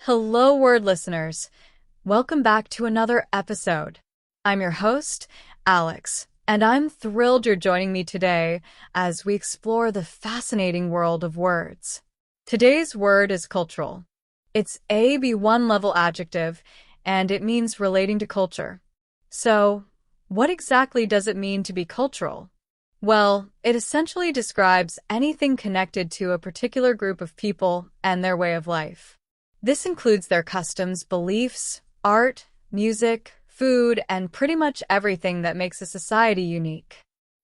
Hello, word listeners. Welcome back to another episode. I'm your host, Alex, and I'm thrilled you're joining me today as we explore the fascinating world of words. Today's word is cultural. It's a B1 level adjective, and it means relating to culture. So, what exactly does it mean to be cultural? Well, it essentially describes anything connected to a particular group of people and their way of life. This includes their customs, beliefs, art, music, food, and pretty much everything that makes a society unique.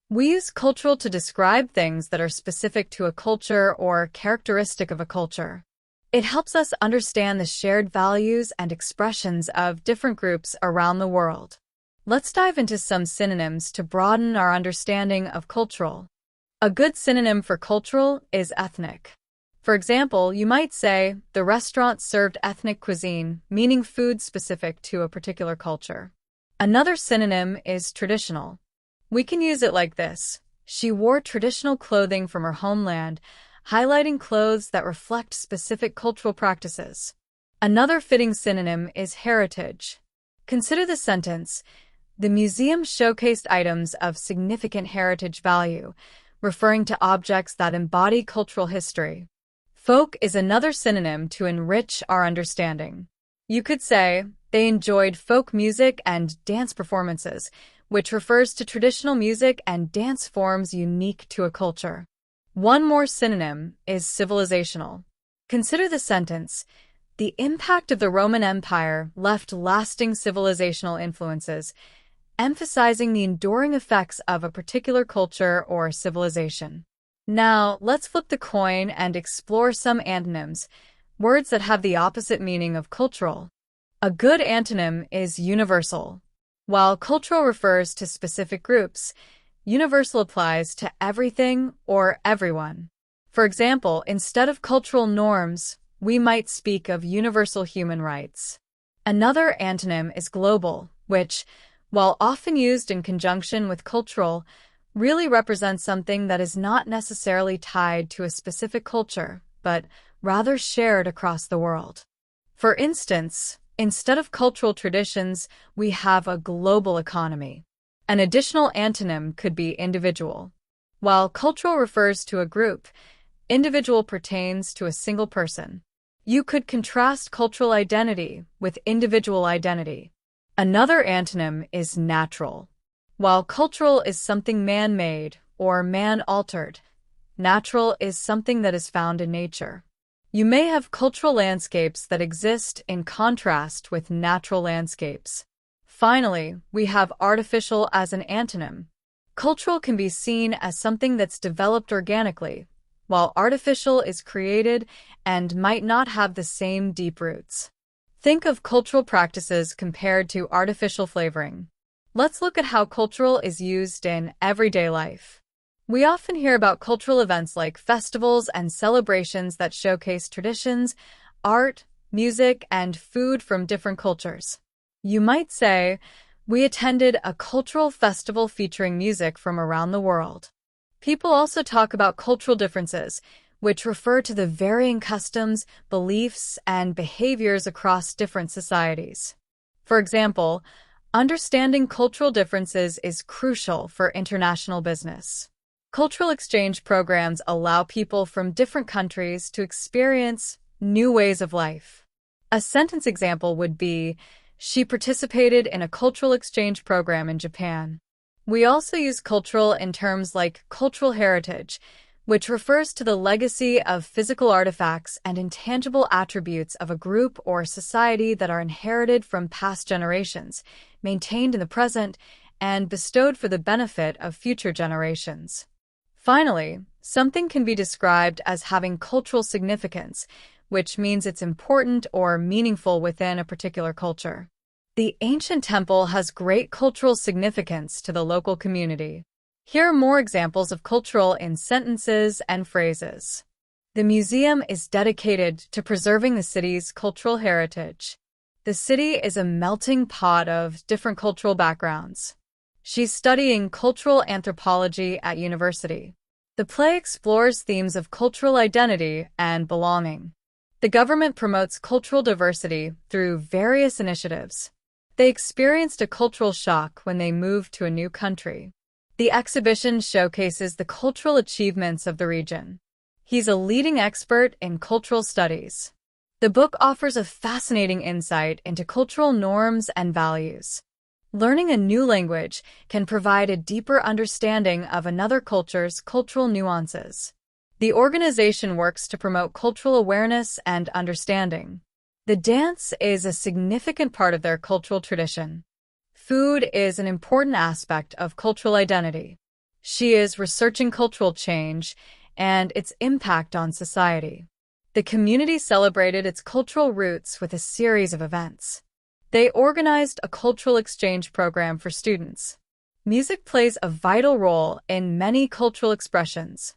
We use cultural to describe things that are specific to a culture or characteristic of a culture. It helps us understand the shared values and expressions of different groups around the world. Let's dive into some synonyms to broaden our understanding of cultural. A good synonym for cultural is ethnic. For example, you might say, the restaurant served ethnic cuisine, meaning food specific to a particular culture. Another synonym is traditional. We can use it like this: she wore traditional clothing from her homeland, highlighting clothes that reflect specific cultural practices. Another fitting synonym is heritage. Consider the sentence, the museum showcased items of significant heritage value, referring to objects that embody cultural history. Folk is another synonym to enrich our understanding. You could say, they enjoyed folk music and dance performances, which refers to traditional music and dance forms unique to a culture. One more synonym is civilizational. Consider the sentence, the impact of the Roman Empire left lasting civilizational influences, emphasizing the enduring effects of a particular culture or civilization. Now, let's flip the coin and explore some antonyms, words that have the opposite meaning of cultural. A good antonym is universal. While cultural refers to specific groups, universal applies to everything or everyone. For example, instead of cultural norms, we might speak of universal human rights. Another antonym is global, which, while often used in conjunction with cultural, really represents something that is not necessarily tied to a specific culture, but rather shared across the world. For instance, instead of cultural traditions, we have a global economy. An additional antonym could be individual. While cultural refers to a group, individual pertains to a single person. You could contrast cultural identity with individual identity. Another antonym is natural. While cultural is something man-made or man-altered, natural is something that is found in nature. You may have cultural landscapes that exist in contrast with natural landscapes. Finally, we have artificial as an antonym. Cultural can be seen as something that's developed organically, while artificial is created and might not have the same deep roots. Think of cultural practices compared to artificial flavoring. Let's look at how cultural is used in everyday life. We often hear about cultural events like festivals and celebrations that showcase traditions, art, music, and food from different cultures. You might say, we attended a cultural festival featuring music from around the world. People also talk about cultural differences, which refer to the varying customs, beliefs, and behaviors across different societies. For example, understanding cultural differences is crucial for international business. Cultural exchange programs allow people from different countries to experience new ways of life. A sentence example would be, she participated in a cultural exchange program in Japan. We also use cultural in terms like cultural heritage, which refers to the legacy of physical artifacts and intangible attributes of a group or society that are inherited from past generations, maintained in the present, and bestowed for the benefit of future generations. Finally, something can be described as having cultural significance, which means it's important or meaningful within a particular culture. The ancient temple has great cultural significance to the local community. Here are more examples of cultural in sentences and phrases. The museum is dedicated to preserving the city's cultural heritage. The city is a melting pot of different cultural backgrounds. She's studying cultural anthropology at university. The play explores themes of cultural identity and belonging. The government promotes cultural diversity through various initiatives. They experienced a cultural shock when they moved to a new country. The exhibition showcases the cultural achievements of the region. He's a leading expert in cultural studies. The book offers a fascinating insight into cultural norms and values. Learning a new language can provide a deeper understanding of another culture's cultural nuances. The organization works to promote cultural awareness and understanding. The dance is a significant part of their cultural tradition. Food is an important aspect of cultural identity. She is researching cultural change and its impact on society. The community celebrated its cultural roots with a series of events. They organized a cultural exchange program for students. Music plays a vital role in many cultural expressions.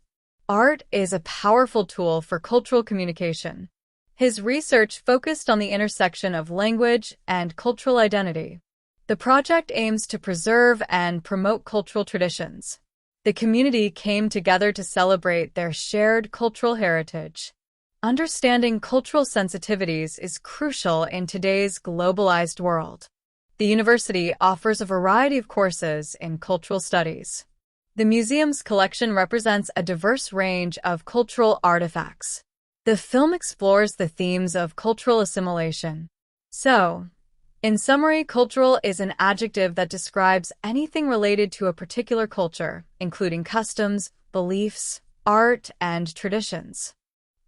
Art is a powerful tool for cultural communication. His research focused on the intersection of language and cultural identity. The project aims to preserve and promote cultural traditions. The community came together to celebrate their shared cultural heritage. Understanding cultural sensitivities is crucial in today's globalized world. The university offers a variety of courses in cultural studies. The museum's collection represents a diverse range of cultural artifacts. The film explores the themes of cultural assimilation. So, in summary, cultural is an adjective that describes anything related to a particular culture, including customs, beliefs, art, and traditions.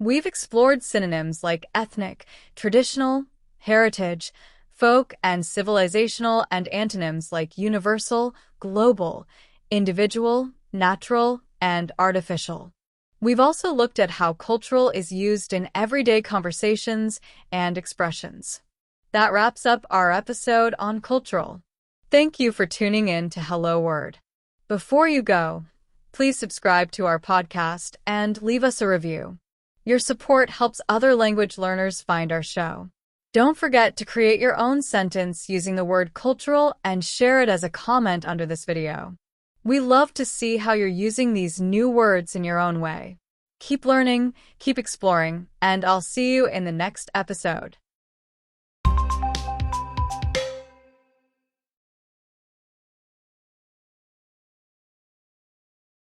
We've explored synonyms like ethnic, traditional, heritage, folk, and civilizational, and antonyms like universal, global, individual, natural, and artificial. We've also looked at how cultural is used in everyday conversations and expressions. That wraps up our episode on cultural. Thank you for tuning in to Hello Word. Before you go, please subscribe to our podcast and leave us a review. Your support helps other language learners find our show. Don't forget to create your own sentence using the word cultural and share it as a comment under this video. We love to see how you're using these new words in your own way. Keep learning, keep exploring, and I'll see you in the next episode.